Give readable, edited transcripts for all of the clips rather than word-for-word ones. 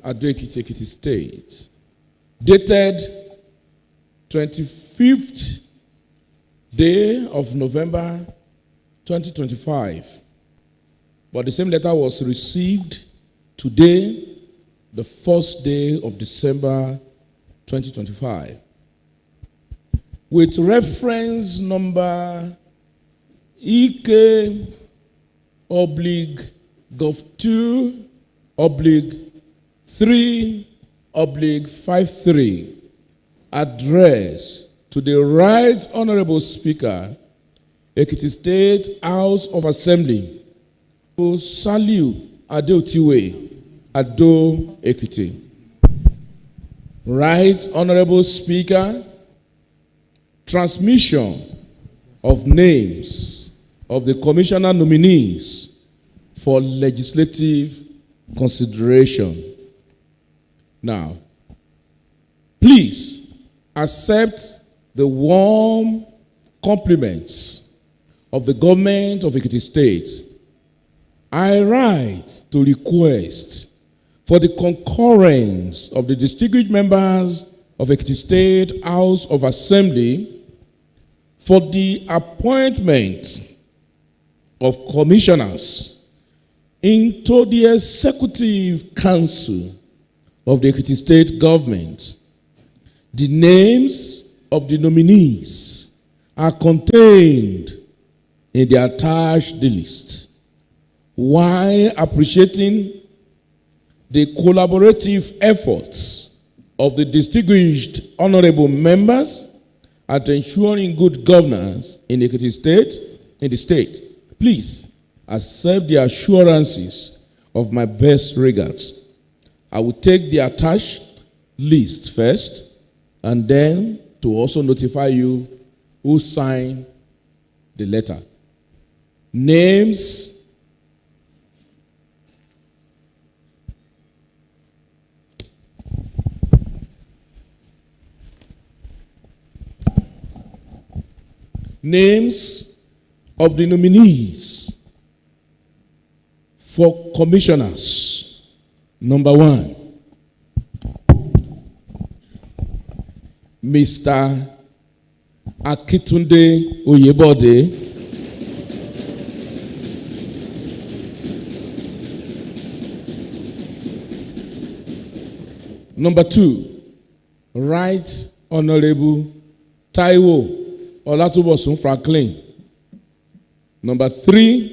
Ado-Ekiti, Ekiti State, dated 25th day of November 2025. But the same letter was received today, the first day of December 2025. With reference number EK/2/3/53, address to the Right Honorable Speaker, Ekiti State House of Assembly, Saliu Adeotiwe, Ado-Ekiti. Right Honorable Speaker, transmission of names of the commissioner nominees for legislative consideration. Now, please accept the warm compliments of the government of Ekiti State. I write to request for the concurrence of the distinguished members of Ekiti State House of Assembly for the appointment of commissioners into the Executive Council of the Ekiti State Government. The names of the nominees are contained in the attached list. While appreciating the collaborative efforts of the distinguished honorable members at ensuring good governance in the Ekiti State, please accept the assurances of my best regards. I will take the attached list first, and then to also notify you who signed the letter. Names of the nominees for commissioners. Number 1, Mr. Akitunde Oyebode. Number 2, Right Honorable Taiwo Olatubosun Franklin. Number 3,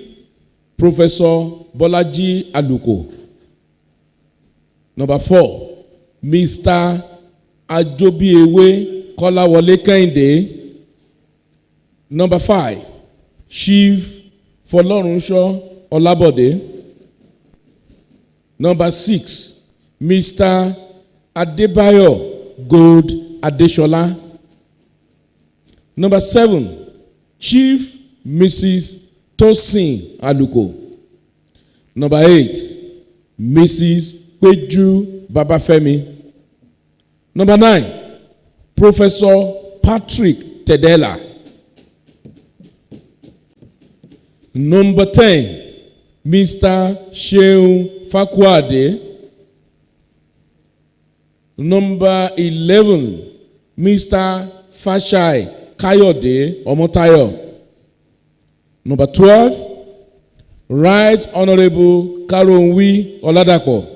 Professor Bolaji Aluko. Number 4, Mr. Ajobiewe Kolawole Kehinde. Number 5, Chief Folorunsho Olabode. Number 6, Mr. Adebayo Gold Adeshola. Number 7, Chief Mrs. Tosin Aluko. Number 8, Mrs. Peju Babafemi. Number 9, Professor Patrick Tedela. Number 10, Mr. Sheun Fakwade. Number 11, Mr. Fashai Kayode Omotayo. Number 12, Right Honorable Karonwi Oladapo.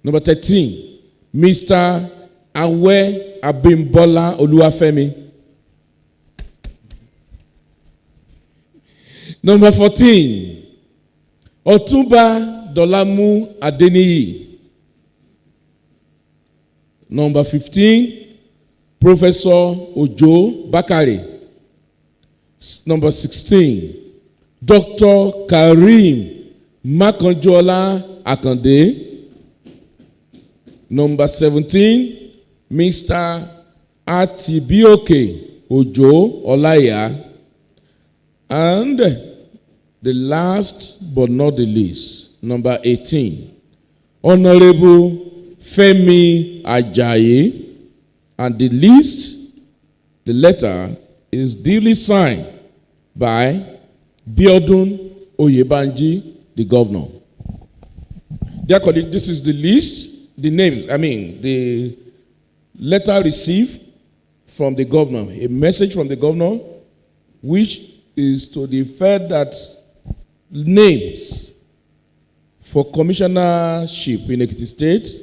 Number 13, Mr. Awe Abimbola Oluwafemi. Number 14, Otumba Dolamu Adeniyi. Number 15, Professor Ojo Bakari. Number 16, Dr. Karim Makanjola Akande. Number 17, Mr. Atibioke Ojo Olaya. And the last but not the least, number 18, Honorable Femi Ajayi. And the list, the letter, is duly signed by Biodun Oyebanji, the governor. Dear colleague, this is the list, the names, the letter received from the governor, a message from the governor, which is to the effect that names for commissionership in Ekiti State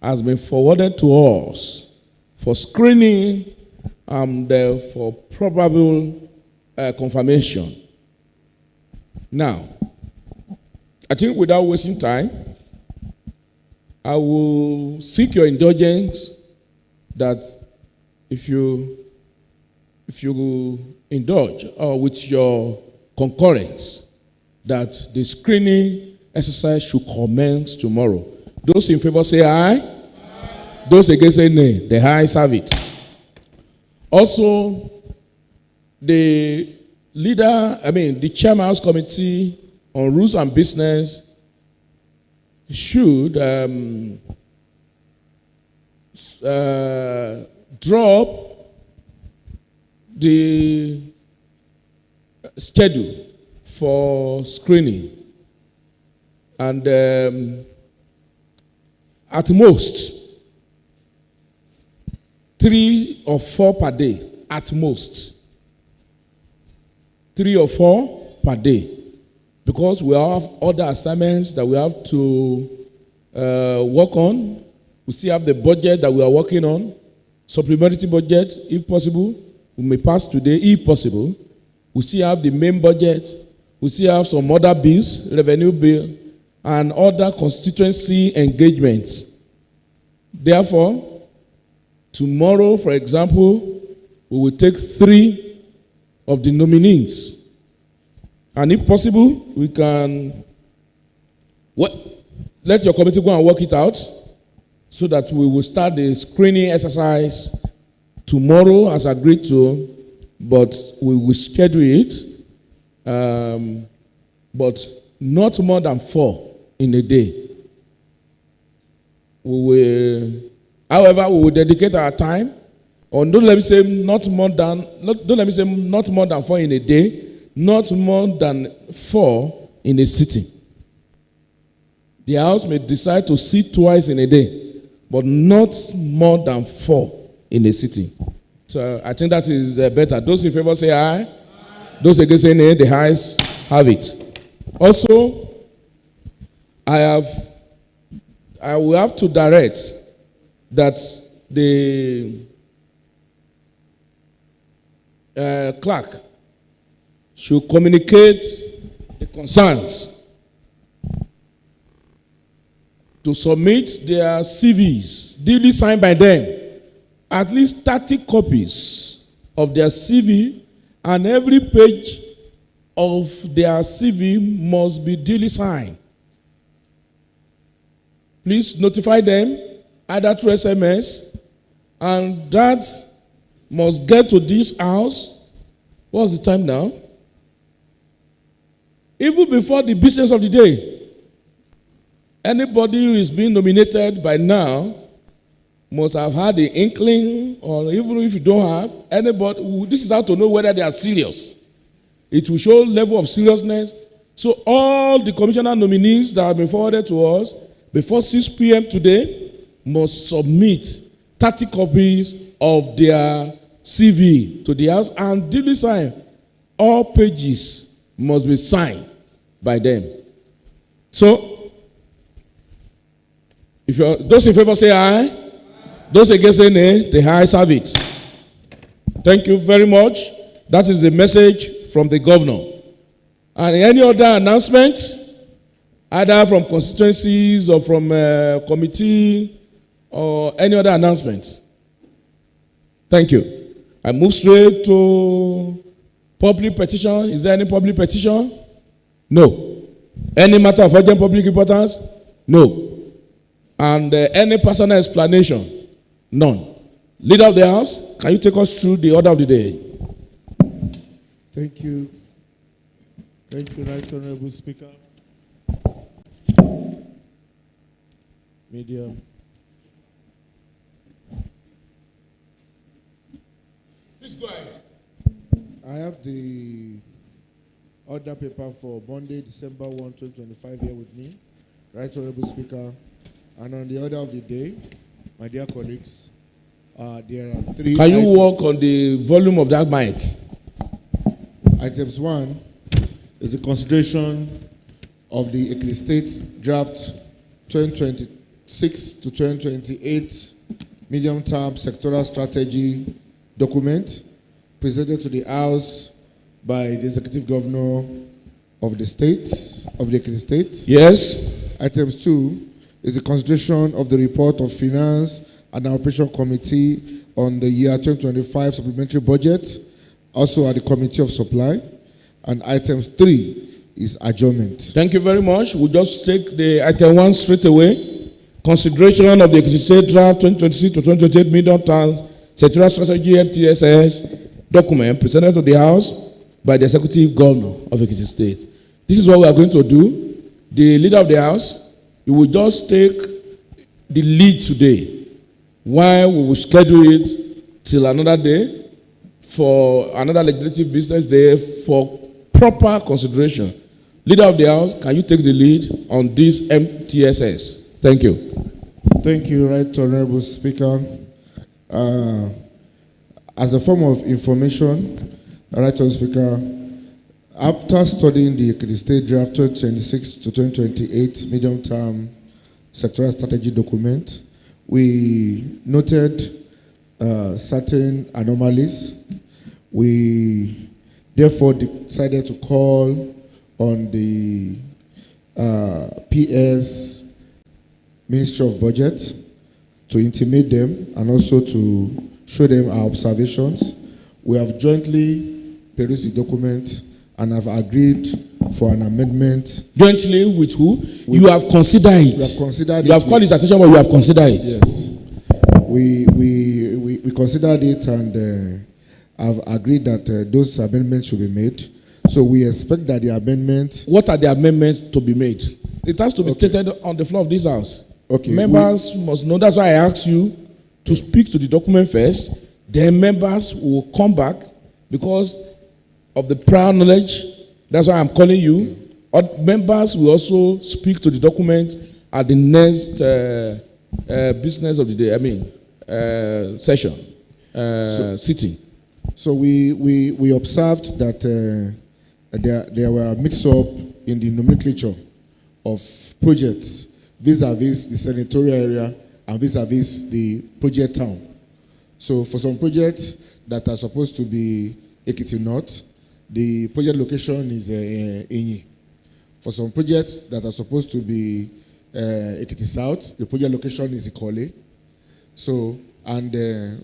has been forwarded to us for screening and for probable confirmation. Now, I think without wasting time, I will seek your indulgence that if you indulge or with your concurrence that the screening exercise should commence tomorrow. Those in favor say aye. Aye. Those against say nay. The ayes have it. Also, the chairman's committee on rules and business should drop the schedule for screening, and at most 3 or 4 per day, at most 3 or 4 per day, because we have other assignments that we have to work on. We still have the budget that we are working on, supplementary budget, if possible. We may pass today, if possible. We still have the main budget. We still have some other bills, revenue bill, and other constituency engagements. Therefore, tomorrow, for example, we will take 3 of the nominees. And if possible, we can let your committee go and work it out so that we will start the screening exercise tomorrow as agreed to, but we will schedule it, but not more than 4 in a day. However, we will dedicate our time, or don't let me say not more than 4 in a day, not more than 4 in a sitting. The House may decide to sit twice in a day, but not more than 4 in a sitting. So I think that is better. Those in favor say aye. Aye. Those against say nay. The ayes have it. Also, I will have to direct that the clerk should communicate the concerns to submit their CVs, duly signed by them, at least 30 copies of their CV, and every page of their CV must be duly signed. Please notify them either through SMS, and that must get to this house. What's the time now? Even before the business of the day. Anybody who is being nominated by now must have had the inkling, or even if you don't have, anybody, this is how to know whether they are serious. It will show level of seriousness. So all the commissioner nominees that have been forwarded to us before 6 p.m. today must submit 30 copies of their CV to the House and duly sign. All pages must be signed by them. So, if those in favor say aye. Aye. Those against say nay. The ayes have it. Thank you very much. That is the message from the governor. And any other announcement, either from constituencies or from committee or any other announcements? Thank you. I move straight to public petition. Is there any public petition? No. Any matter of urgent public importance? No. And any personal explanation? None. Leader of the House, can you take us through the order of the day? Thank you. Thank you, Right Honorable Speaker. Media. Please go ahead. I have the order paper for Monday, December 1, 2025 here with me, Right Honorable Speaker. And on the order of the day, my dear colleagues, there are three. Can you work on the volume of that mic? Items 1 is the consideration of the Ekiti State Draft 2026 to 2028 medium-term sectoral strategy document presented to the House by the Executive Governor of the state, of the Ekiti State. Yes. Items 2 is the consideration of the report of Finance and Operation Committee on the year 2025 supplementary budget, also at the Committee of Supply. And items 3 is adjournment. Thank you very much. We'll just take the item 1 straight away. Consideration of the Ekiti State Draft 2026 to 2028 medium-term sectoral strategy MTSS document presented to the House by the Executive Governor of Ekiti State. This is what we are going to do. The leader of the House, you will just take the lead today, while we will schedule it till another day for another legislative business day for proper consideration. Leader of the House, can you take the lead on this MTSS? Thank you. Thank you, Right Honorable Speaker. As a form of information, Right Honorable Speaker, after studying the Ekiti State Draft 2026 to 2028 medium-term sectoral strategy document, we noted certain anomalies. We therefore decided to call on the PS Ministry of Budget to intimate them and also to show them our observations. We have jointly perused the document and have agreed for an amendment. Jointly with who? You have considered it. We have considered it. You have called his attention, but you have considered it. Yes. We considered it and have agreed that those amendments should be made. So we expect that the amendment. What are the amendments to be made? It has to be stated on the floor of this House. Okay. Members must know. That's why I asked you to speak to the document first. Then members will come back because of the prior knowledge. That's why I'm calling you. Members will also speak to the document at the next business of the day. Session, sitting. So we observed that there were a mix-up in the nomenclature of projects vis-a-vis the senatorial area and vis-a-vis the project town. So for some projects that are supposed to be Ekiti North, the project location is Enyi. For some projects that are supposed to be Ekiti South, the project location is Ikole. So, and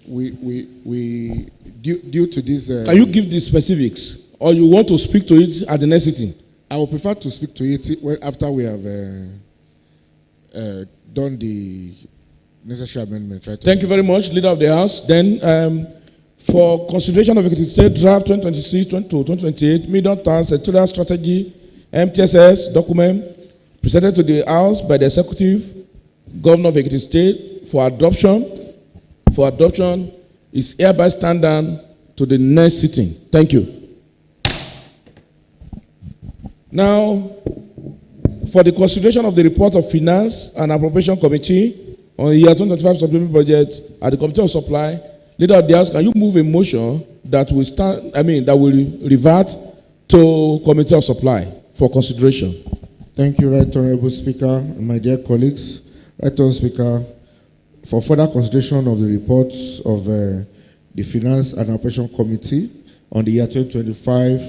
we due to this. Can you give the specifics, or you want to speak to it at the next sitting? I would prefer to speak to it after we have done the necessary amendment. Right? Thank you very much, Leader of the House. Then, for consideration of Ekiti State Draft 2026 to 2028 medium-term sectoral strategy MTSS document presented to the House by the Executive Governor of Ekiti State for adoption is hereby stand down to the next sitting. Thank you. Now, for the consideration of the report of Finance and Appropriation Committee on the year 2025 supplementary budget at the Committee of Supply, Leader of the House, can you move a motion that will that will revert to Committee of Supply for consideration? Thank you, Right Honorable Speaker, and my dear colleagues. Right Honorable Speaker, for further consideration of the reports of the Finance and Operation Committee on the year 2025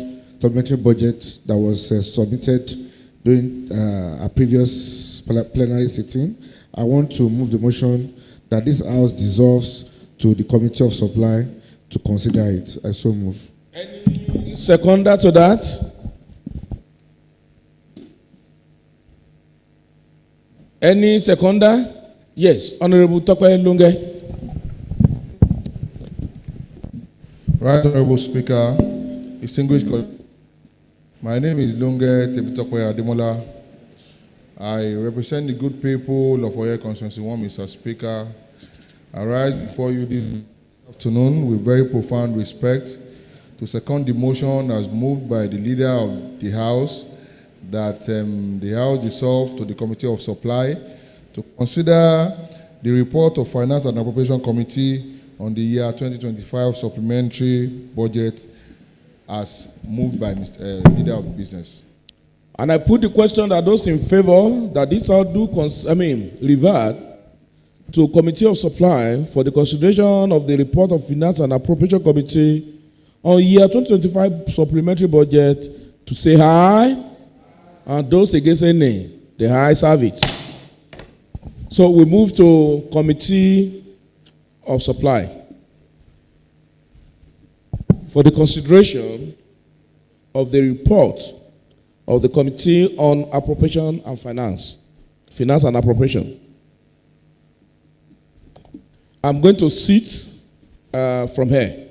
supplementary budget that was submitted during a previous plenary sitting, I want to move the motion that this House dissolves to the Committee of Supply to consider it. I so move. Any seconder to that? Any seconder? Yes, Honorable Tope Lunge. Right Honorable Speaker, distinguished colleagues, my name is Lunge Tepitope Ademola. I represent the good people of Oyo Constituency 1, Mr. Speaker. I rise before you this afternoon with very profound respect to second the motion as moved by the Leader of the House that the House dissolves to the Committee of Supply to consider the report of Finance and Appropriation Committee on the year 2025 supplementary budget as moved by Mr. Leader of the Business. And I put the question that those in favor that this House do revert to Committee of Supply for the consideration of the report of Finance and Appropriation Committee on year 2025 supplementary budget to say aye, and those against say nay. The ayes have it. So we move to Committee of Supply for the consideration of the report of the Committee on Appropriation and Finance and Appropriation. I'm going to sit from here.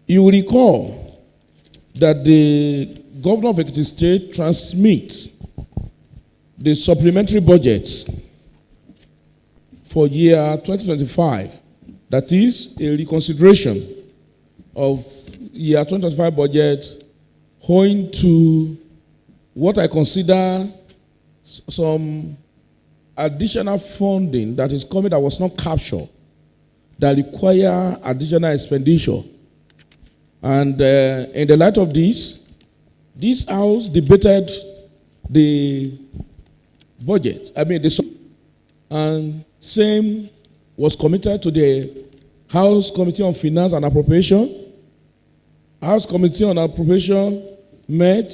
You will recall that the Governor of Ekiti State transmits the supplementary budget for year 2025, that is a reconsideration of year 2025 budget owing to what I consider some additional funding that is coming that was not captured, that require additional expenditure. And in the light of this House debated the budget, and same was committed to the House Committee on Finance and Appropriation. House Committee on Appropriation met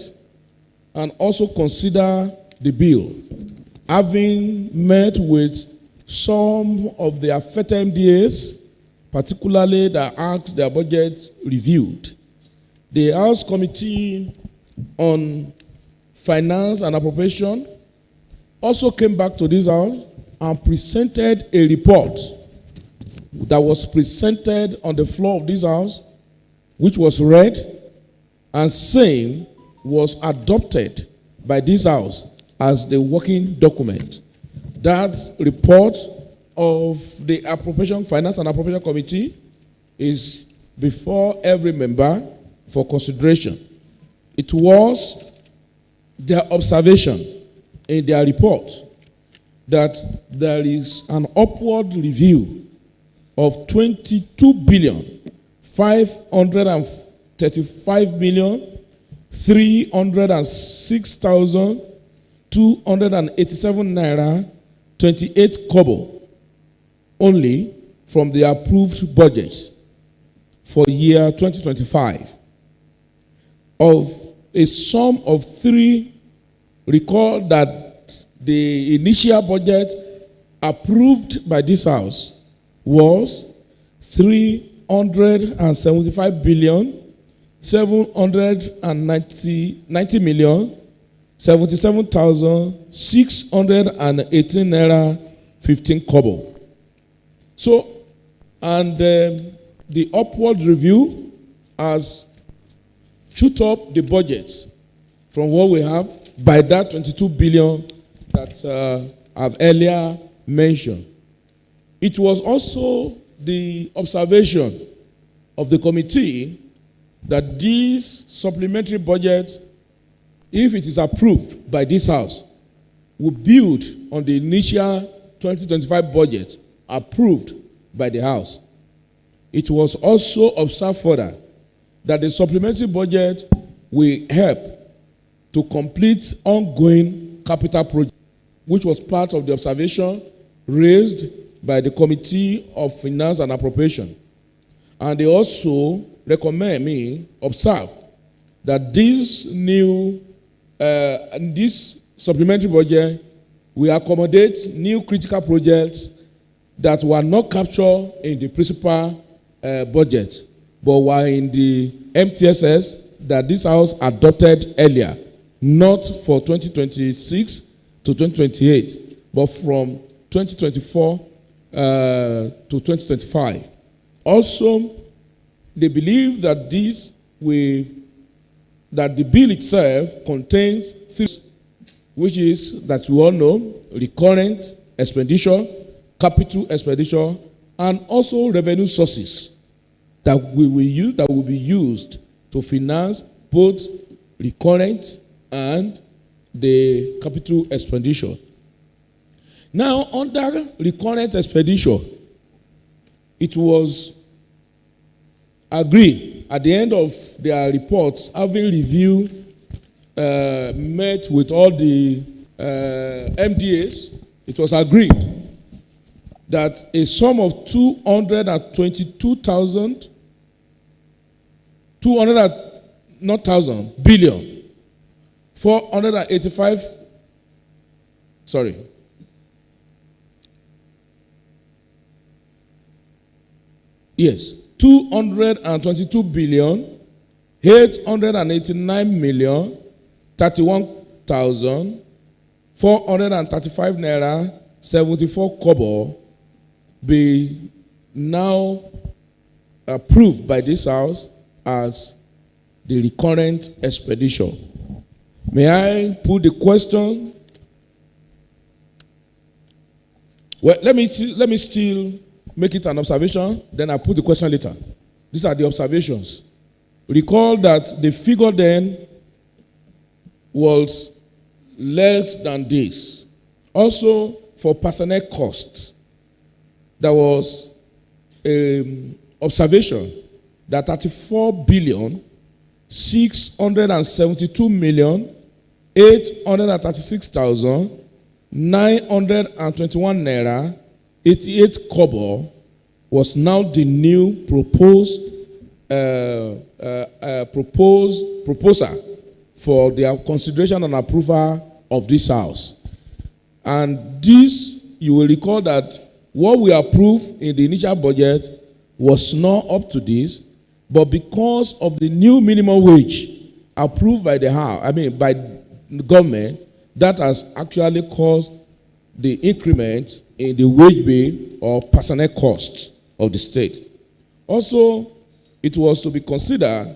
and also considered the bill, having met with some of the affected MDAs, particularly that asked their budget reviewed. The House Committee on Finance and Appropriation also came back to this House and presented a report that was presented on the floor of this House, which was read and same was adopted by this House as the working document. That report of the Finance and Appropriation Committee is before every member for consideration. It was their observation in their report that there is an upward review of 22,535,306,287 naira 28 kobo only from the approved budget for year 2025 of a sum of 3. Recall that the initial budget approved by this House was 375 billion 790 million 77,618 naira 15 kobo. So, and the upward review has shoot up the budget from what we have by that 22 billion that I've earlier mentioned. It was also the observation of the committee that this supplementary budget, if it is approved by this House, will build on the initial 2025 budget approved by the House. It was also observed further that the supplementary budget will help to complete ongoing capital projects, which was part of the observation raised by the Committee of Finance and Appropriation. And they also observe that this this supplementary budget will accommodate new critical projects that were not captured in the principal budget, but were in the MTSS that this House adopted earlier, not for 2026 to 2028, but from 2024 to 2025. Also, they believe that that the bill itself contains things, which is, that we all know, recurrent expenditure, capital expenditure, and also revenue sources that will be used to finance both recurrent and the capital expenditure. Now, under recurrent expenditure, it was agreed at the end of their reports, having reviewed, met with all the MDAs, it was agreed that a sum of 222,000, not thousand, billion, 485, sorry, yes, 222 billion, 889 million, 31,435 naira, 74 kobo be now approved by this House as the recurrent expenditure. May I put the question? Well, let me still make it an observation, then I put the question later. These are the observations. Recall that the figure then was less than this. Also, for personnel costs, there was an observation that 34 billion 672 million 836,921 naira 88 kobo was now the new proposal for their consideration and approval of this House. And this, you will recall that what we approved in the initial budget was not up to this, but because of the new minimum wage approved by the House, by the government, that has actually caused the increment in the wage bill or personnel costs of the state. Also, it was to be considered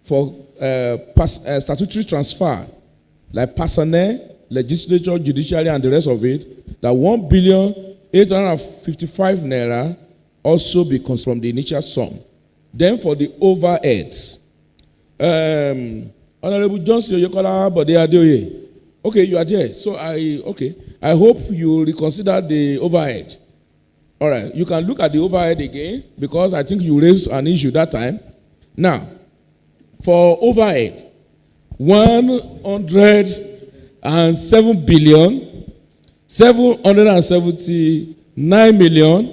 for statutory transfer, like personnel, legislature, judiciary, and the rest of it, that 1,855 naira also becomes from the initial sum. Then for the overheads, Honorable Johnson Oyekola Bode Adeoye. Okay, you are there. So I hope you reconsider the overhead. All right, you can look at the overhead again because I think you raised an issue that time. Now, for overhead, 107 billion 779 million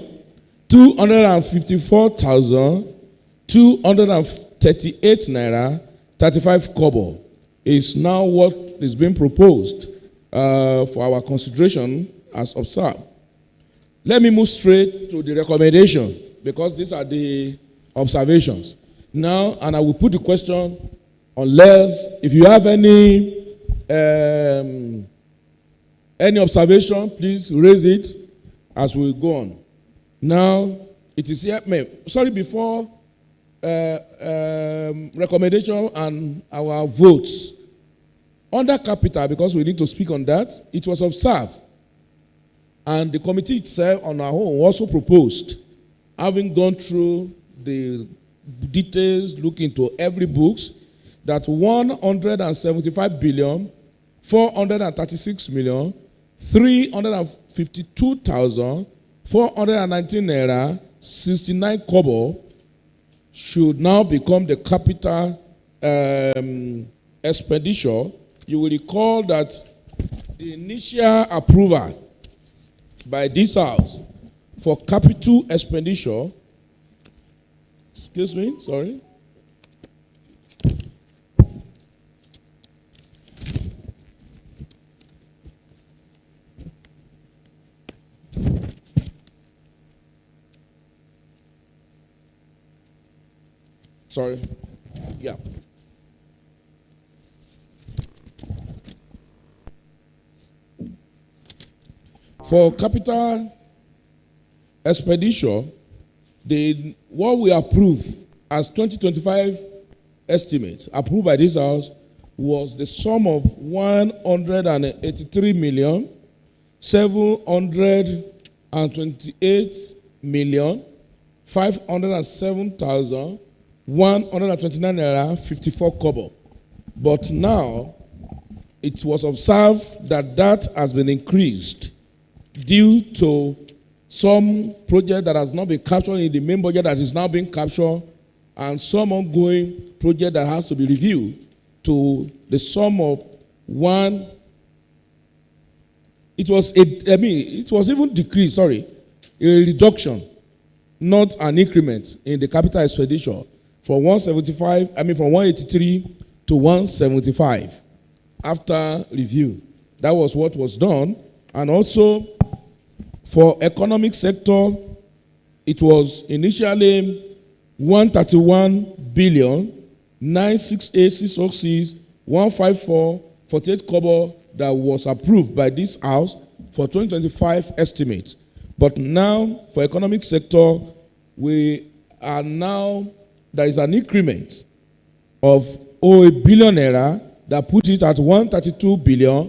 254,238 naira 35 kobo is now what is being proposed for our consideration as observed. Let me move straight to the recommendation because these are the observations. Now, and I will put the question unless if you have any observation, please raise it as we go on. Now, it is here. Sorry, before recommendation and our votes under capital, because we need to speak on that. It was observed, and the committee itself on our own also proposed, having gone through the details, look into every books, that 175 billion 436 million 352,419 naira 69 kobo should now become the capital expenditure. You will recall that the initial approval by this House for capital expenditure, excuse me, sorry. Sorry. Yeah. For capital expenditure, what we approve as 2025 estimate approved by this House was the sum of 183 million 728 million 507,129 naira 54 kobo. But now, it was observed that that has been increased due to some project that has not been captured in the main budget that is now being captured, and some ongoing project that has to be reviewed to the sum of one. It was even decreased, a reduction, not an increment in the capital expenditure from 183 to 175 after review. That was what was done. And also for economic sector, it was initially 131 billion 968 154 48 kobo that was approved by this house for 2025 estimates. But now for economic sector, there is an increment of a billion naira that put it at 132 billion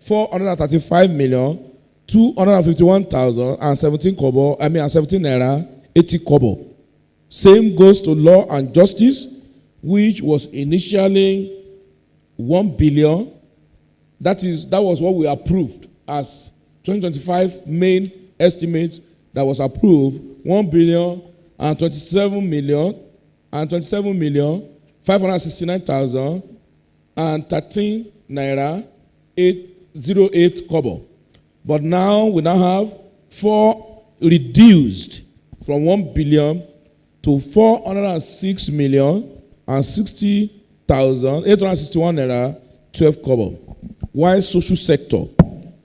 435 million 251,017 kobo, 17 naira 80 kobo. Same goes to law and justice, which was initially 1 billion. That was what we approved as 2025 main estimates that was approved, 1 billion and 27 million 569,000 and 13 naira 808 kobo. But now we have 4 reduced from 1 billion to 406 million and 60,000 861 naira 12 kobo. While social sector,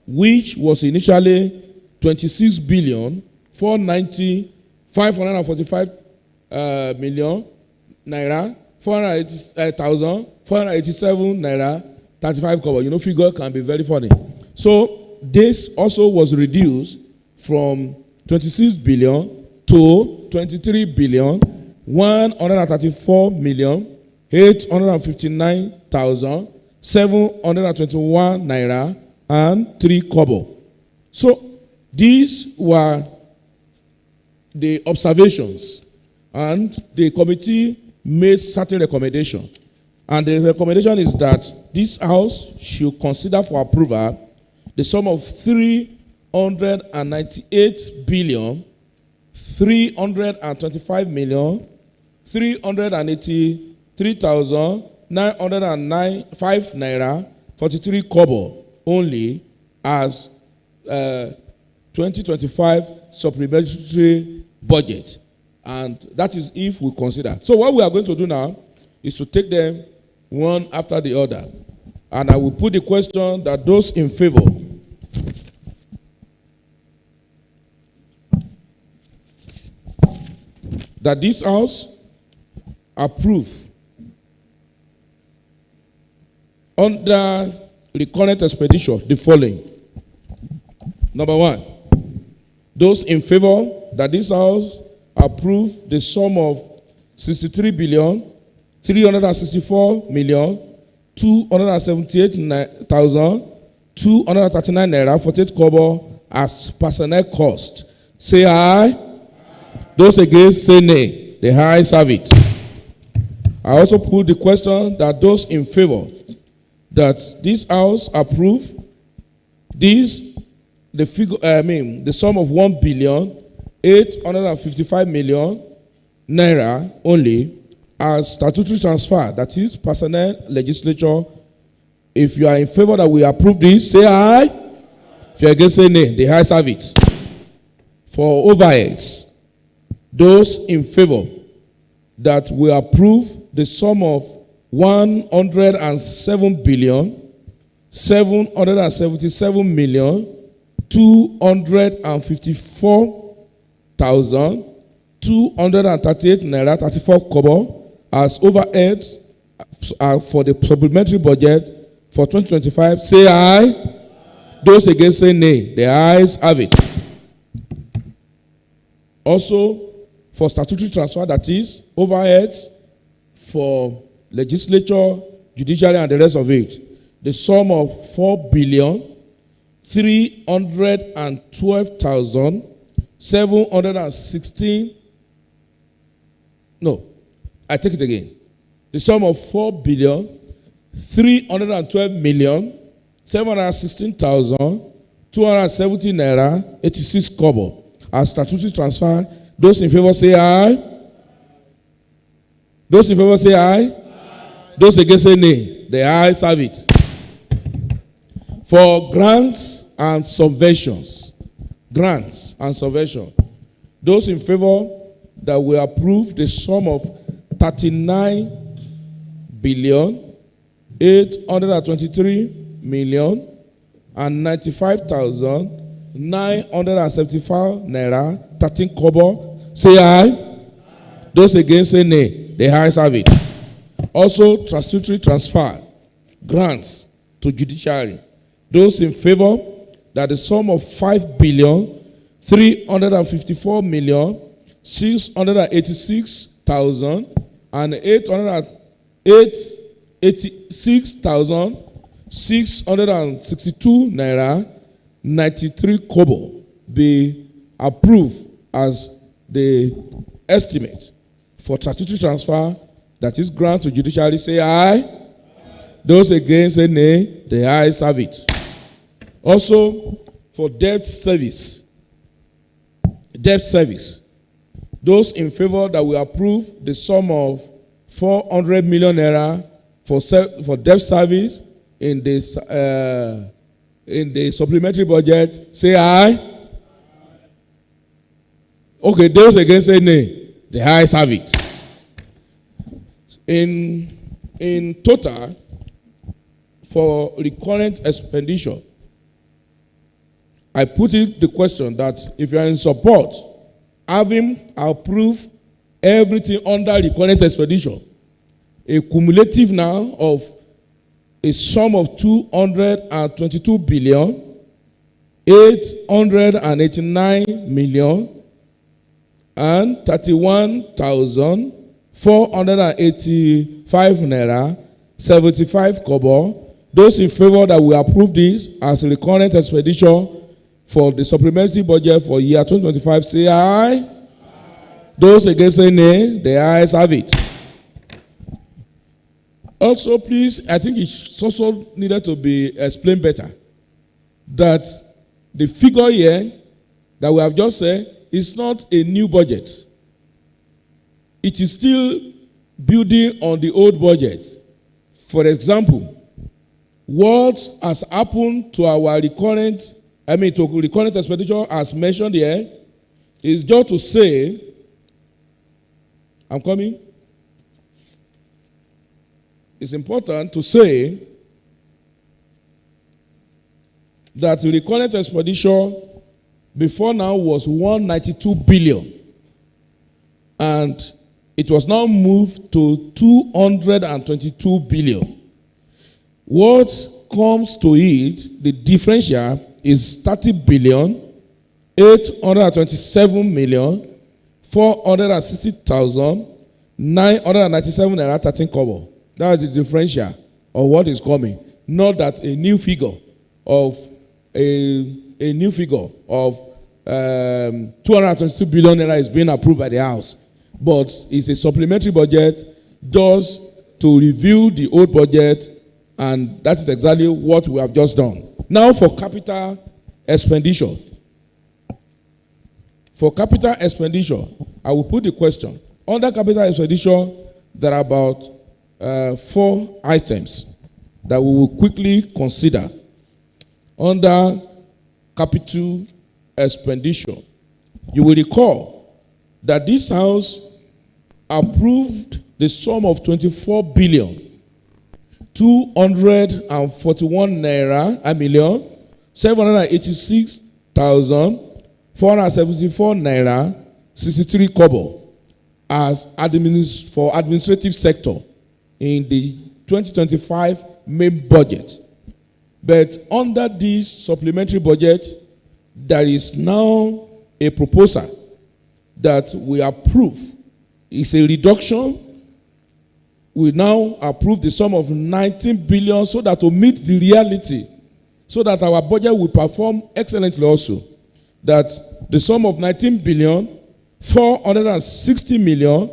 which was initially 26 billion 490 545 million naira 487 naira 35 kobo. Figure can be very funny. So this also was reduced from 26 billion to 23 billion 134 million 859,721 naira and 3 kobo. So these were the observations, and the committee made certain recommendations. And the recommendation is that this house should consider for approval the sum of 398 billion 325 million 383,905 naira 43 kobo only as 2025 supplementary budget. And that is if we consider. So what we are going to do now is to take them one after the other. And I will put the question that those in favor that this house approve under the current expenditure the following. Number 1, those in favor that this house approve the sum of 63 billion 364 million 278,239 naira 48 kobo as personnel cost. Say aye. Those against say nay. The ayes have it. I also put the question that those in favor that this house approve the sum of 1 billion 855 million naira only as statutory transfer, that is personnel legislature. If you are in favor that we approve this, say aye. If you are against, say nay. The ayes have it. For overheads, those in favor that we approve the sum of 107 billion 777 million 254,238 naira 34 kobo as overheads for the supplementary budget for 2025, say aye. Those against, say nay. The ayes have it. Also, for statutory transfer, that is overheads for legislature, judiciary, and the rest of it, the sum of 4 billion 312,716. No, I take it again. The sum of 4 billion 312,716,270 naira 86 kobo as statutory transfer. Those in favor say aye. Those in favor say aye. Those against say nay. The ayes have it. For grants and subventions. Grants and subvention. Those in favor that we approve the sum of 39,823,095,975 naira 13 kobo say aye. Those against say nay. The ayes have it. Also, statutory transfer, grants to judiciary. Those in favor that the sum of 5,354,686,662 naira 93 kobo be approved as the estimate for statutory transfer, that is grant to judiciary, say aye. Those against say nay. The ayes have it. Also, for debt service. Debt service. Those in favor that we approve the sum of 400 million naira for debt service in the supplementary budget, say aye. Okay, those against say nay. The ayes have it. In total, for recurrent expenditure, I put it the question that if you are in support, having approved everything under recurrent expenditure, a cumulative now of a sum of 222 billion 889 million and 31,485 naira 75 kobo. Those in favor that we approve this as a recurrent expenditure for the supplementary budget for year 2025 say aye. Those against say nay. The ayes have it. Also, please, I think it's also needed to be explained better that the figure here that we have just said is not a new budget. It is still building on the old budget. For example, what has happened to our recurrent expenditure as mentioned here is just to say, I'm coming. It's important to say that the recurrent expenditure before now was 192 billion. And it was now moved to 222 billion. What comes to it, the differential is 30 billion, 827 million, 460,997 naira 13 kobo. That is the differential of what is coming. Not that a new figure of 222 billion naira is being approved by the House. But it's a supplementary budget just to review the old budget, and that is exactly what we have just done. Now for capital expenditure. For capital expenditure, I will put the question. Under capital expenditure, there are about 4 items that we will quickly consider. Under capital expenditure, you will recall that this House approved the sum of 24 billion 241 naira a million 786,474 naira 63 kobo as for administrative sector in the 2025 main budget. But under this supplementary budget, there is now a proposal that we approve. It's a reduction. We now approve the sum of 19 billion so that to meet the reality, so that our budget will perform excellently also. That the sum of 19 billion 460 million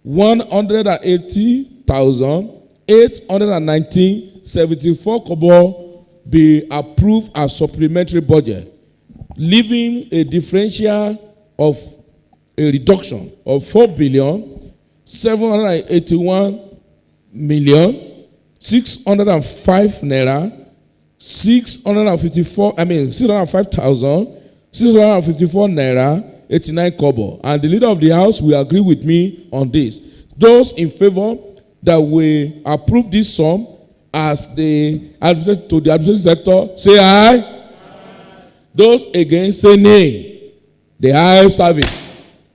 180,8 819.74 kobo be approved as supplementary budget, leaving a differential of a reduction of 4,781,605 naira, 605,654 naira 89 kobo. And the leader of the house will agree with me on this. Those in favor that we approve this sum as the to the administrative sector, say aye. Aye. Those against, say nay. The ayes have it.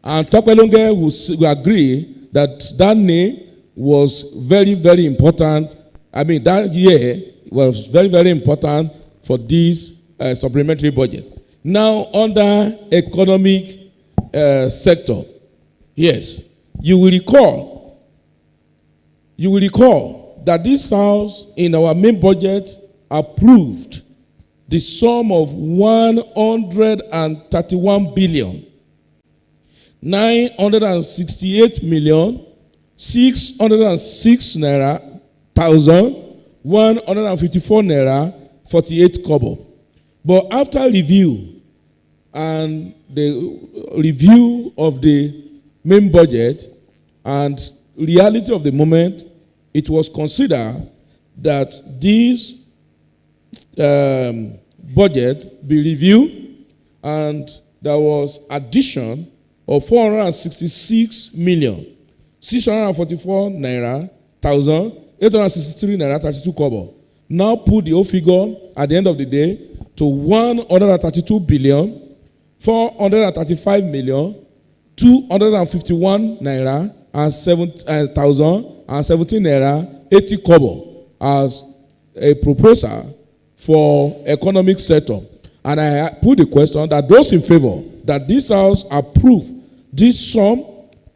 And Tokpelonge will agree that that nay was very, very important. I mean, that year was very, very important for this supplementary budget. Now, under economic sector, yes, you will recall that this house in our main budget approved the sum of 131 billion 968 million 606 naira 1,154 naira 48 kobo. But after review and the review of the main budget and reality of the moment, it was considered that this budget be reviewed, and there was addition of 466 million 644 naira 1,863 naira 32 kobo. Now put the whole figure at the end of the day to 132 billion 435 million 251 naira and 1,017 naira 80 kobo as a proposal for economic sector. And I put the question that those in favor that this house approve this sum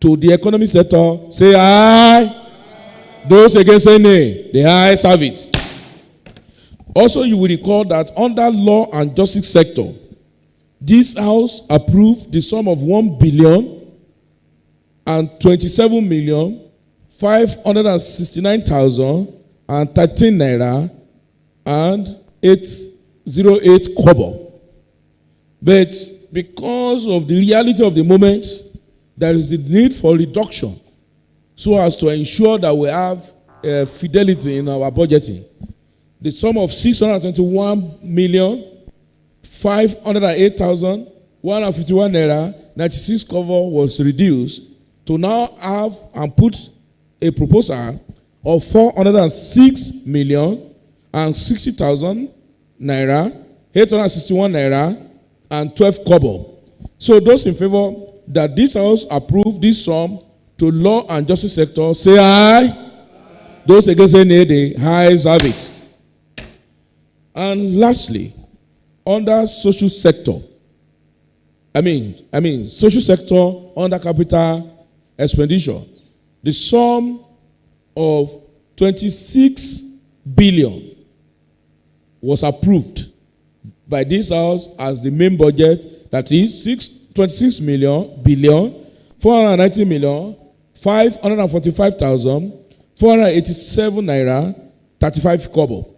to the economic sector, say aye. Aye. Those against, say nay. The ayes have it. Also, you will recall that under law and justice sector, this house approved the sum of 1 billion and 27 million 569,013 naira and 808 kobo. But because of the reality of the moment, there is the need for reduction so as to ensure that we have fidelity in our budgeting. The sum of 621 million 508,151 naira 96 kobo was reduced to now have and put a proposal of 406 million and 60,000 naira 861 naira and 12 kobo. So those in favor that this house approve this sum to law and justice sector, say aye. Aye. Those against, say nay. The ayes have it. And lastly, under social sector, social sector under capital expenditure, the sum of 26 billion was approved by this house as the main budget, that is 26 billion 490 million 545,487 naira 35 kobo.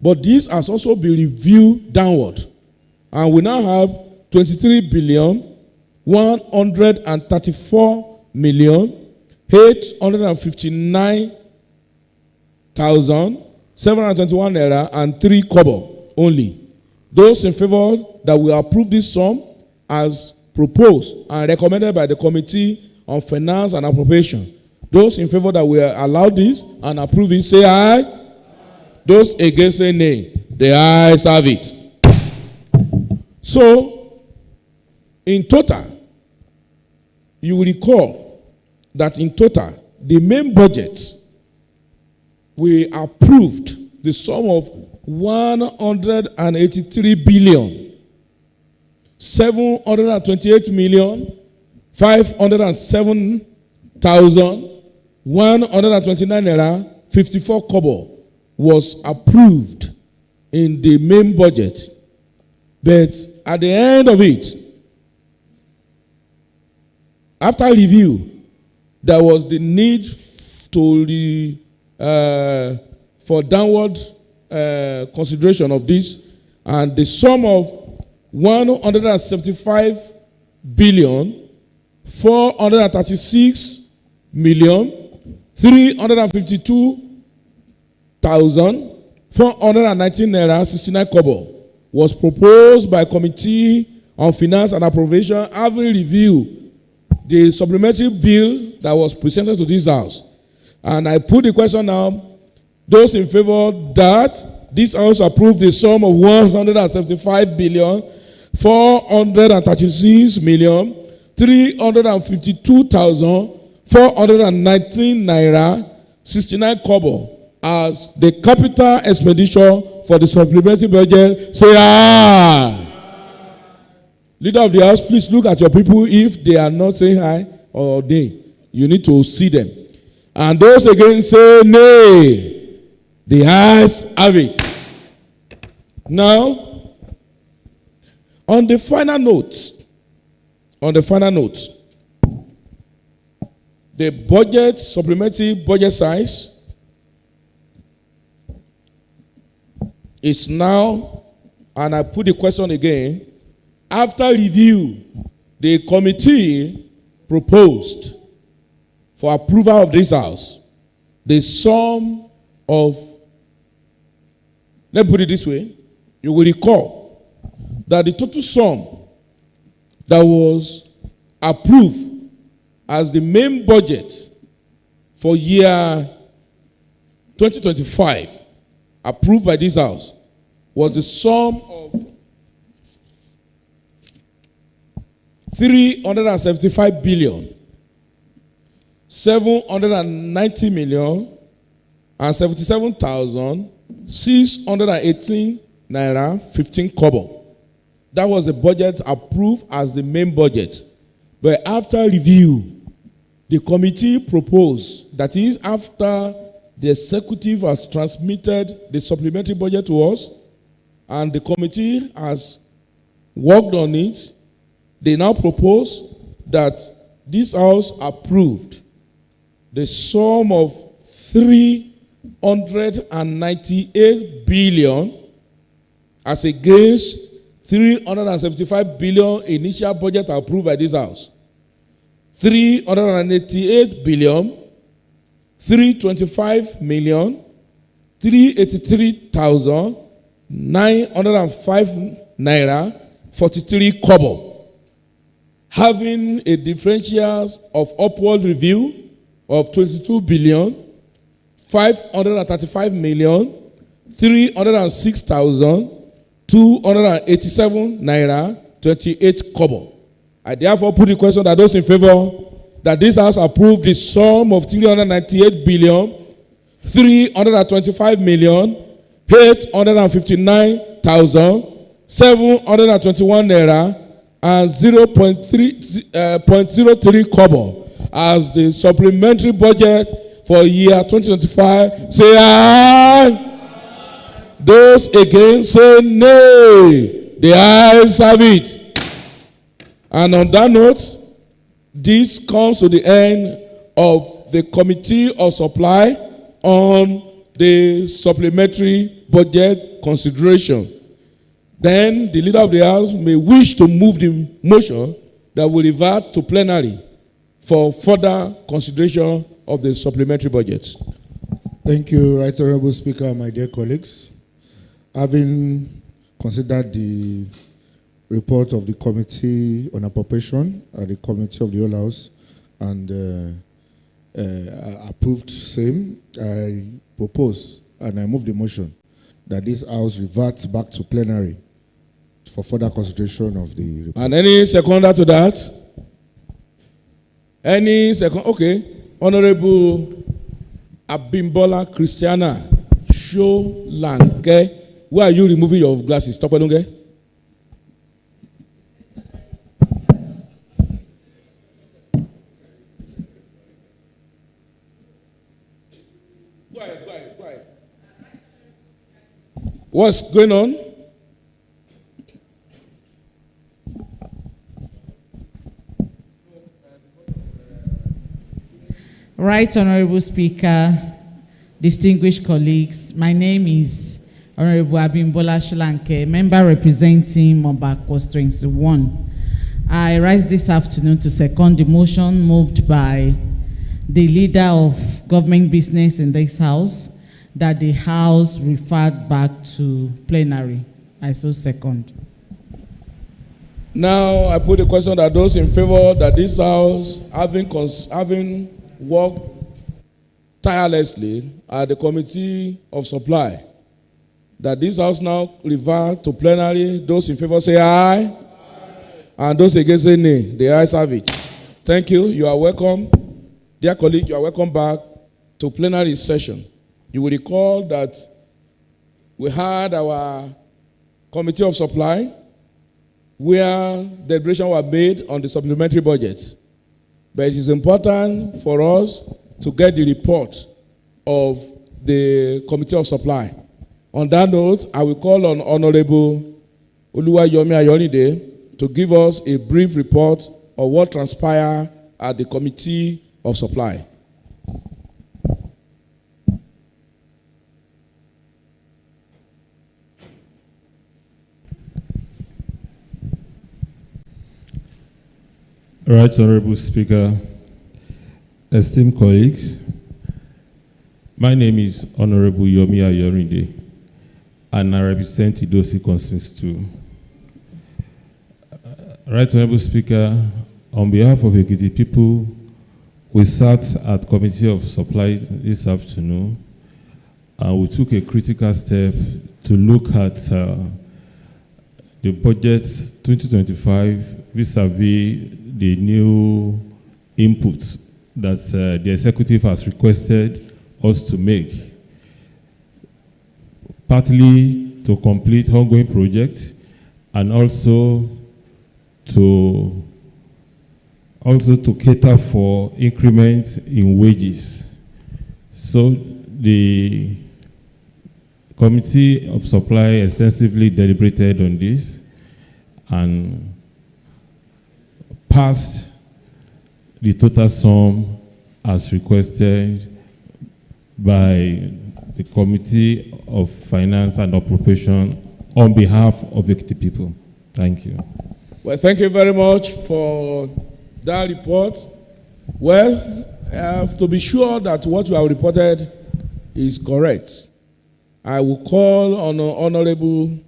But this has also been reviewed downward, and we now have 23 billion 134 million 859,721 naira and 3 kobo only. Those in favor that we approve this sum as proposed and recommended by the Committee on Finance and Appropriation, those in favor that we allow this and approve it, say aye. Aye. Those against, say nay. The ayes have it. So, in total, you will recall that in total, the main budget, we approved the sum of 183 billion 728 million 507,129 naira 54 kobo was approved in the main budget. But at the end of it, after review, there was the need to for downward consideration of this, and the sum of 175 billion 436 million 352,419 naira 69 kobo was proposed by Committee on Finance and Appropriation, having reviewed the supplementary bill that was presented to this House. And I put the question now, those in favor that this House approve the sum of 175 billion 436 million 352,419 naira 69 kobo as the capital expenditure for the supplementary budget. Say aye. Leader of the House, please look at your people. If they are not saying aye or nay, you need to see them. And those again say nay. The ayes have it. Now, on the final note, the budget, supplementary budget size is now, and I put the question again, after review, the committee proposed for approval of this House the sum of, let me put it this way, you will recall that the total sum that was approved as the main budget for year 2025, approved by this House, was the sum of 375 billion 790 million and 77,618 naira 15 kobo. That was the budget approved as the main budget. But after review, the committee proposed, that is, after the executive has transmitted the supplementary budget to us, and the committee has worked on it, they now propose that this House approved the sum of 398 billion as against 375 billion initial budget approved by this House. 388 billion, 325 million, 383,905 naira 43 kobo, having a differential of upward review of 22 billion, 535 million, 306,287 naira 28 kobo. I therefore put the question that those in favor that this House approve the sum of 398 billion, 325 million, 859,721 naira and 0.03 kobo as the supplementary budget for year 2025. Say aye. Those against say nay. The ayes have it. And on that note, this comes to the end of the Committee of Supply on the supplementary budget consideration. Then the Leader of the House may wish to move the motion that will revert to plenary for further consideration of the supplementary budget. Thank you, Right Honorable Speaker, my dear colleagues. Having considered the report of the Committee on Appropriation at the Committee of the Whole House and approved same, I propose and I move the motion that this House reverts back to plenary for further consideration of the report. And any seconder to that? Any second? Okay. Honorable Abimbola Christiana Sholanke. Why are you removing your glasses? Stop it, okay? Quiet. What's going on? Right Honorable Speaker, distinguished colleagues. My name is Honorable Abimbola Shilanke, member representing Mobak Constituency 1. I rise this afternoon to second the motion moved by the leader of government business in this house that the house referred back to plenary. I so second. Now I put the question that those in favor that this house, having worked tirelessly at the Committee of Supply, that this house now revert to plenary. Those in favor say aye. Aye. And those against say nay. The ayes have it. Thank you. You are welcome. Dear colleague, you are welcome back to plenary session. You will recall that we had our Committee of Supply where deliberations were made on the supplementary budget. But it is important for us to get the report of the Committee of Supply. On that note, I will call on Honorable Oluwayomi Ayorinde to give us a brief report of what transpired at the Committee of Supply. Right, Honorable Speaker, esteemed colleagues, my name is Honorable Yomi Ayorinde, and I represent Idosi Constituency 2. Right, Honorable Speaker, on behalf of Ekiti people, we sat at Committee of Supply this afternoon, and we took a critical step to look at the budget 2025 vis-a-vis the new inputs that the executive has requested us to make, partly to complete ongoing projects and also to cater for increments in wages. So the Committee of Supply extensively deliberated on this and passed the total sum as requested by the Committee of Finance and Appropriation on behalf of Ekiti people. Thank you. Well, thank you very much for that report. Well, to be sure that what you have reported is correct, I will call on Honorable,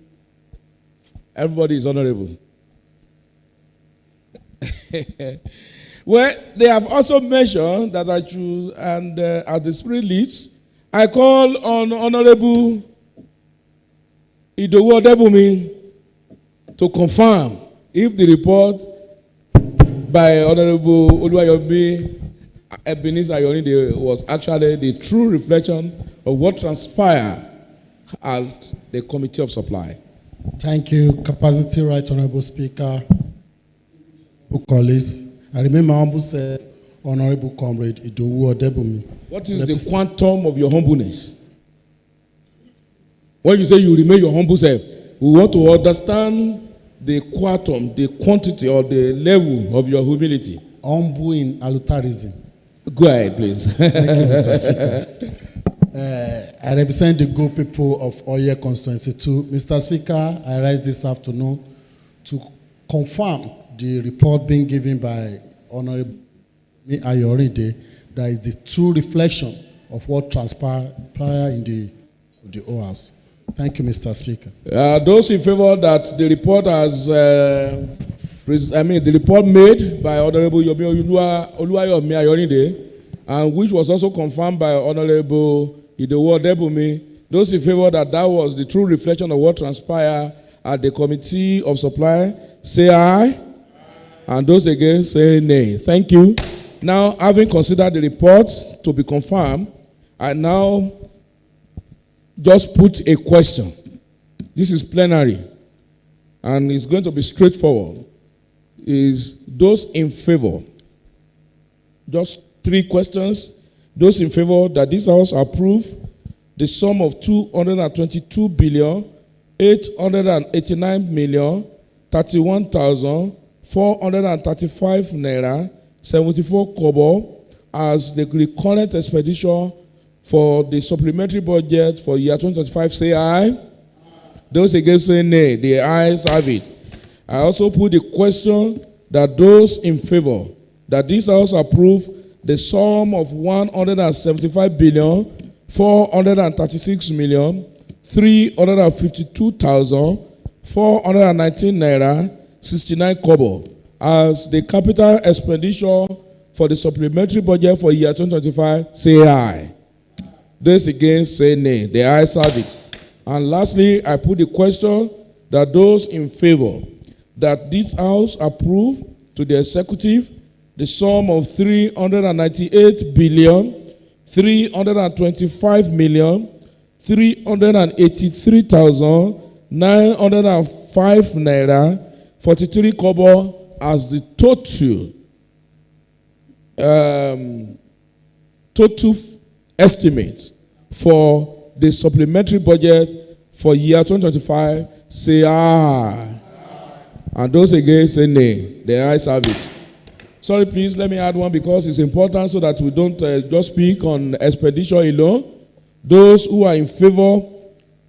everybody is honorable. Well, they have also mentioned that I should, and as the Spirit leads, I call on Honorable Idowu Odebumi to confirm if the report by Honorable Oluwayomi Ebenezer Ayorinde was actually the true reflection of what transpired at the Committee of Supply. Thank you, Capacity Right Honorable Speaker, colleagues. I remember humble self, Honorable Comrade Idowu Odebumi. What is the quantum of your humbleness? When you say you remain your humble self, we want to understand the quantum, the quantity, or the level of your humility. Humble in alutarism. Go ahead, please. Thank you, Mr. Speaker. I represent the good people of Oye Constituency 2. Mr. Speaker, I rise this afternoon to confirm the report being given by Honorable Ayorinde that is the true reflection of what transpired in the whole House. Thank you, Mr. Speaker. Those in favor that the report has, the report made by Honorable Oluwayomi Ayorinde, and which was also confirmed by Honorable Idowu Odebumi, those in favor that that was the true reflection of what transpired at the Committee of Supply, say aye. And those against say nay. Thank you. Now, having considered the report to be confirmed, I now just put a question. This is plenary, and it's going to be straightforward. Is those in favor? Just 3 questions. Those in favor that this House approve the sum of 222,889,031,435 naira 74 kobo as the recurrent expenditure for the supplementary budget for year 2025, say aye. Those against say nay. The ayes have it. I also put the question that those in favor that this House approve the sum of 175,436,352,419 naira 69 kobo as the capital expenditure for the supplementary budget for year 2025, say aye. Those against say nay. The ayes have it. And lastly, I put the question that those in favor that this House approve to the executive the sum of 398,325,383,905 naira 43 kobo as the total estimate for the supplementary budget for year 2025, say aye. And those against say nay. The ayes have it. Sorry, please, let me add one because it's important so that we don't just speak on expenditure alone. Those who are in favor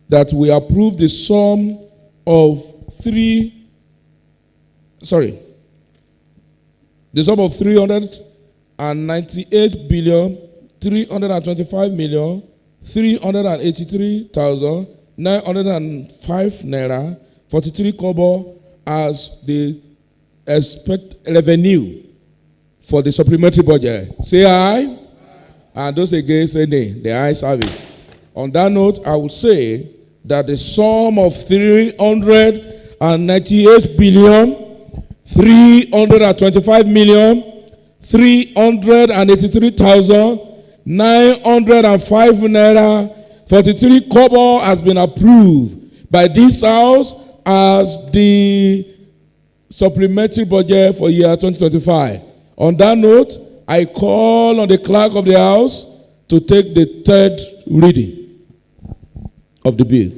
that we approve the sum of 388,325,383,905 naira 43 kobo as the expect revenue for the supplementary budget. Say aye. And those against say nay. The ayes have it. On that note, I would say that the sum of 325,383,905 naira 43 kobo has been approved by this House as the supplementary budget for year 2025. On that note, I call on the clerk of the House to take the third reading of the bill.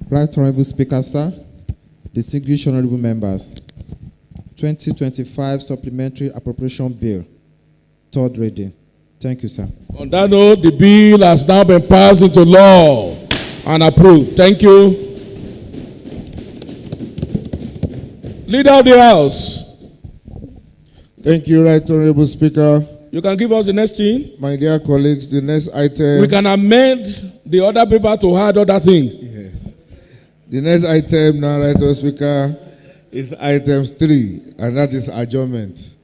Right Honorable Speaker, sir, distinguished honorable members, 2025 Supplementary Appropriation Bill, third reading. Thank you, sir. On that note, the bill has now been passed into law and approved. Thank you. Leader of the House. Thank you, Right Honorable Speaker. You can give us the next thing. My dear colleagues, the next item. We can amend the other paper to add other things. Yes. The next item now, Right Honorable Speaker, is item 3, and that is adjournment.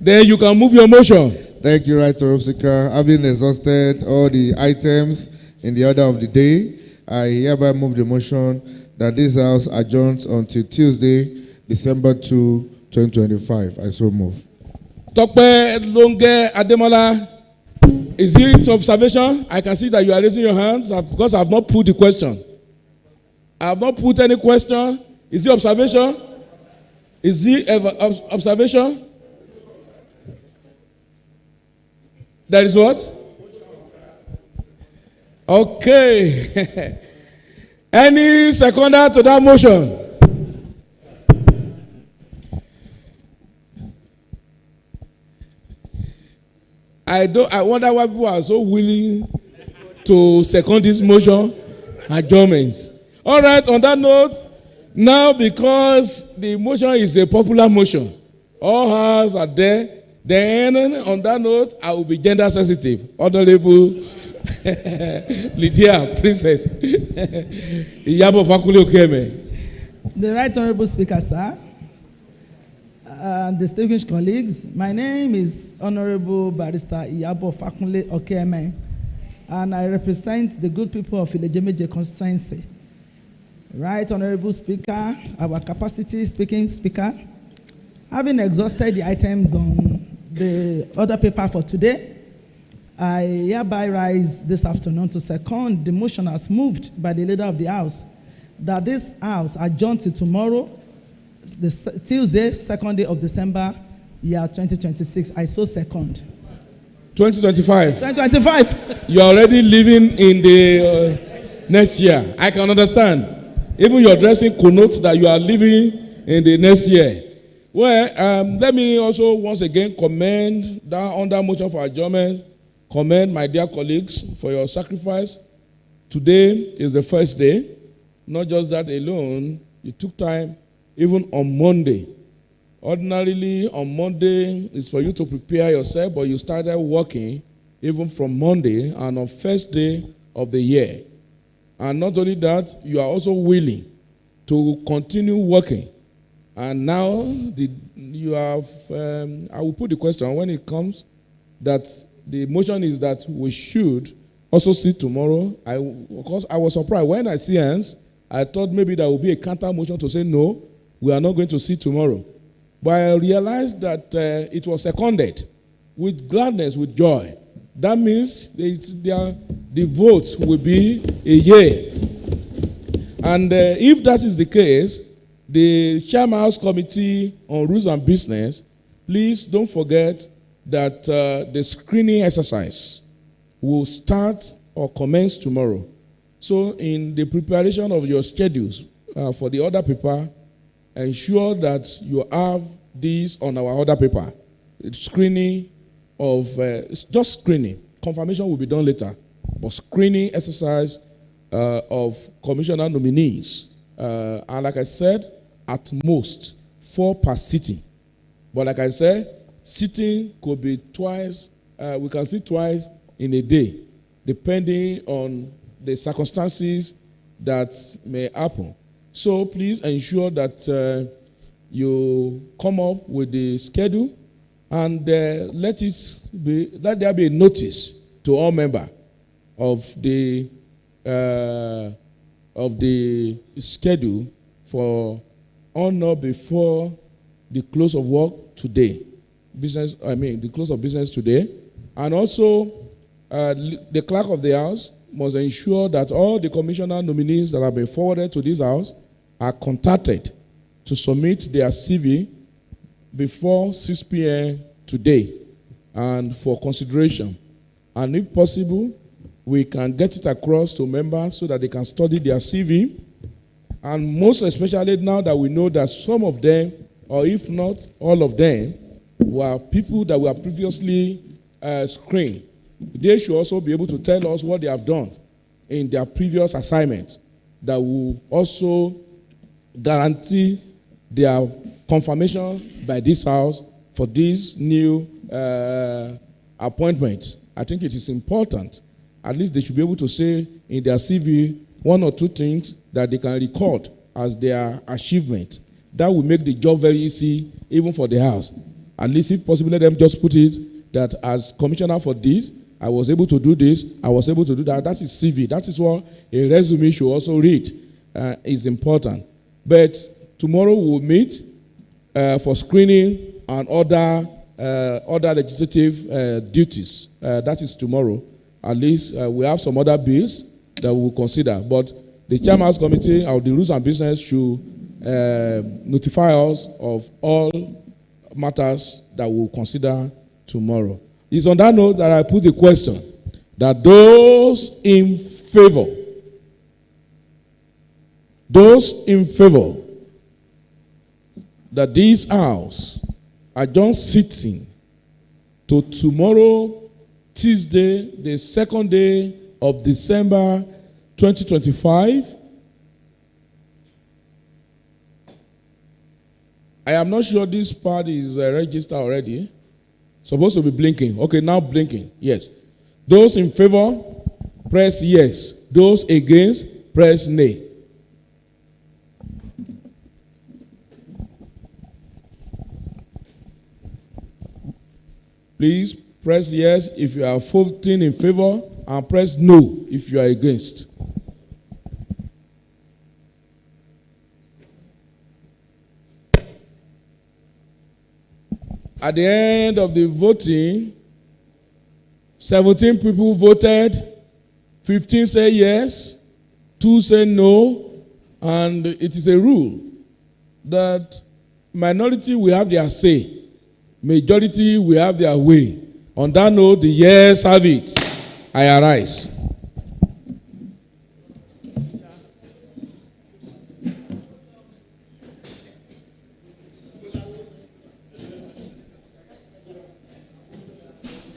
Then you can move your motion. Thank you, Right Honorable Speaker. Having exhausted all the items in the order of the day, I hereby move the motion that this House adjourns until Tuesday, December 2, 2025. I so move. Tokpe Longe Ademola, is it observation? I can see that you are raising your hands because I have not put the question. I have not put any question. Is it observation? Is it observation? That is what? Okay. Any seconder to that motion? I wonder why people are so willing to second this motion. Adjournments. All right, on that note, now because the motion is a popular motion, all hands are there. Then, on that note, I will be gender sensitive. Honorable Lydia, Princess. Iyabo Fakule Okeme. The Right Honorable Speaker, sir, distinguished colleagues, my name is Honorable Barrister Iyabo Fakule Okeme, and I represent the good people of Ilejemeje constituency. Right Honorable Speaker, our capacity speaking speaker, having exhausted the items on the other paper for today, I hereby rise this afternoon to second the motion as moved by the leader of the House that this House adjourn to tomorrow, Tuesday, 2nd day of December, year 2026. I so second. 2025. 2025. You are already living in the next year. I can understand. Even your dressing connotes that you are living in the next year. Well, let me also once again commend that under motion for adjournment, commend my dear colleagues for your sacrifice. Today is the first day. Not just that alone, you took time even on Monday. Ordinarily, on Monday is for you to prepare yourself, but you started working even from Monday and on first day of the year. And not only that, you are also willing to continue working. And now you have, I will put the question when it comes, that the motion is that we should also sit tomorrow. Of course, I was surprised. When I see hands, I thought maybe there will be a counter motion to say, no, we are not going to sit tomorrow. But I realized that it was seconded with gladness, with joy. That means the votes will be a yea. And if that is the case, the Chairman House Committee on Rules and Business, please don't forget that the screening exercise will start or commence tomorrow. So in the preparation of your schedules for the other paper, ensure that you have this on our other paper. It's screening of, just screening. Confirmation will be done later. But screening exercise of commissioner nominees. And like I said, at most 4 per sitting. But like I said, sitting could be twice. We can sit twice in a day, depending on the circumstances that may happen. So please ensure that you come up with the schedule and let there be a notice to all members of the schedule for honor before the close of work today. The close of business today. And also, the clerk of the house must ensure that all the commissioner nominees that have been forwarded to this house are contacted to submit their CV before 6 p.m. today and for consideration. And if possible, we can get it across to members so that they can study their CV. And most especially now that we know that some of them, or if not all of them, were people that were previously screened. They should also be able to tell us what they have done in their previous assignment that will also guarantee their confirmation by this house for these new appointments. I think it is important. At least they should be able to say in their CV 1 or 2 things that they can record as their achievement. That will make the job very easy even for the house. At least if possible, let them just put it that as commissioner for this, I was able to do this, I was able to do that. That is CV. That is what a resume should also read. Is important. But tomorrow we'll meet for screening and other legislative duties. That is tomorrow. At least we have some other bills that we'll consider. But the Chairman's Committee of the Rules and Business should notify us of all matters that we'll consider tomorrow. It's on that note that I put the question that those in favor that this house adjourn sitting to tomorrow, Tuesday, the 2nd day of December 2025. I am not sure this part is registered already. Supposed to be blinking. Okay, now blinking. Yes. Those in favor, press yes. Those against, press nay. Please press yes if you are voting in favor and press no if you are against. At the end of the voting, 17 people voted, 15 say yes, 2 say no, and it is a rule that minority will have their say, majority will have their way. On that note, the yes have it. I arise.